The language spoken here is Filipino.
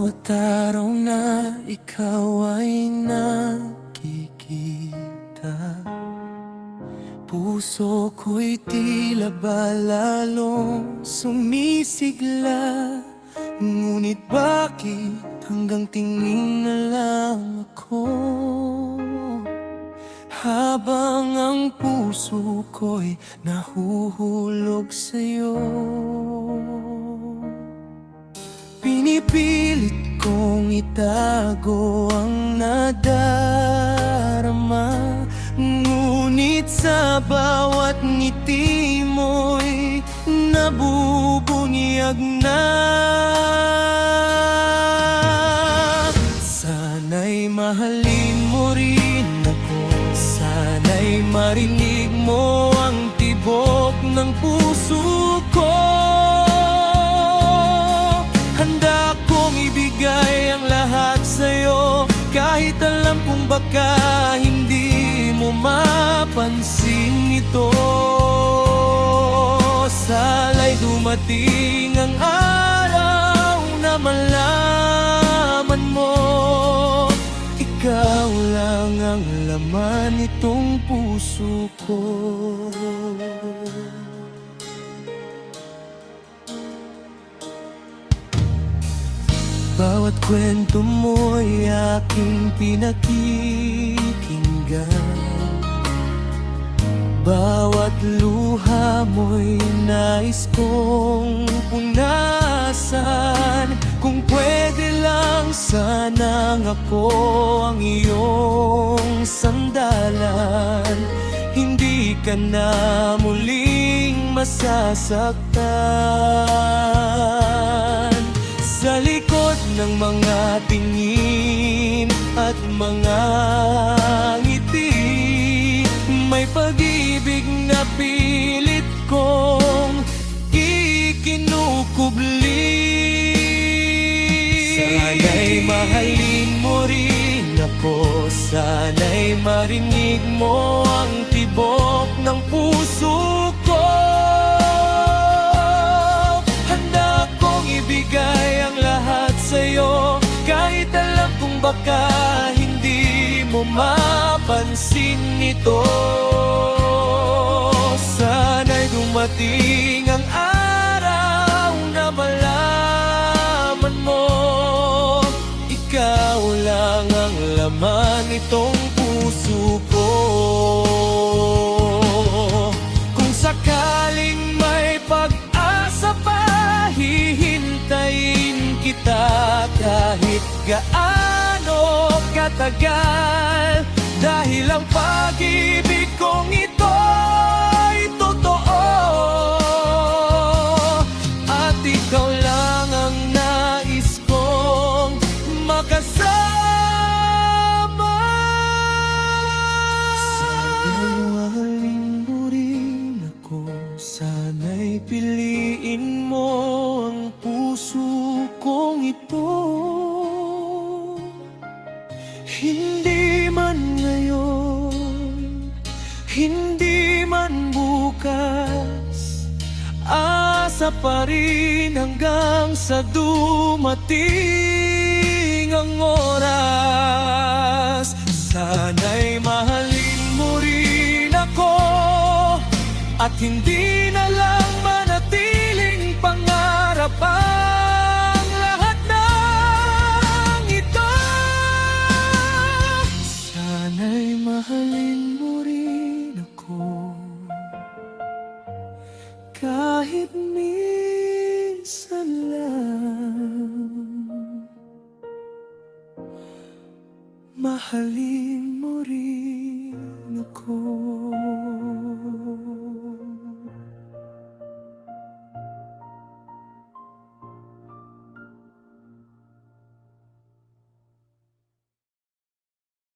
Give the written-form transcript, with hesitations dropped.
Bawat araw na ikaw ay nakikita, puso ko'y tila ba lalong sumisigla. Ngunit bakit hanggang tingin na lang ako, habang ang puso ko'y nahuhulog sa'yo. Pinipilit kong itago ang nadarama, ngunit sa bawat ngiti mo'y nabubunyag na. Sana'y mahalin mo rin ako, sana'y marinig mo ang tibok ng puso ko. Handa kong ibigay ang lahat sa'yo, kahit alam kong baka hindi mo mapansin ito. Sala'y dumating ang araw na malaman mo, ikaw lang ang laman nitong puso ko. Bawat kwento mo'y aking pinakikinggan, bawat luha mo'y nais kong punasan. Kung pwede lang sanang ako ang iyong sandalan, hindi ka na muling masasaktan. Sa likod ng mga tingin at mga ngiti, may pag-ibig na pilit kong ikinukubli. Sana'y mahalin mo rin ako, sana'y marinig mo ang tibok ng puso ko. Handa kong ibigay ang lahat sa'yo, kahit alam kong baka hindi mo mapansin ito. Sana'y dumating ang araw na malaman mo, ikaw lang ang laman nitong puso ko. Kung sakaling may pag-asa pa, hihintayin kita kahit gaano katagal, dahil ang pag-ibig kong ito'y totoo, at ikaw lang ang nais kong makasama. Sana'y mahalin mo rin ako, sana'y piliin mo ang puso kong ito. Hindi man ngayon, hindi man bukas, asa pa rin hanggang sa dumating ang oras. Sana'y mahalin mo rin ako, at hindi na lang manatiling pangarap ang lahat ng ito. Sana'y mahalin mo rin ako, kahit minsan lang. Mahalin mo rin ako.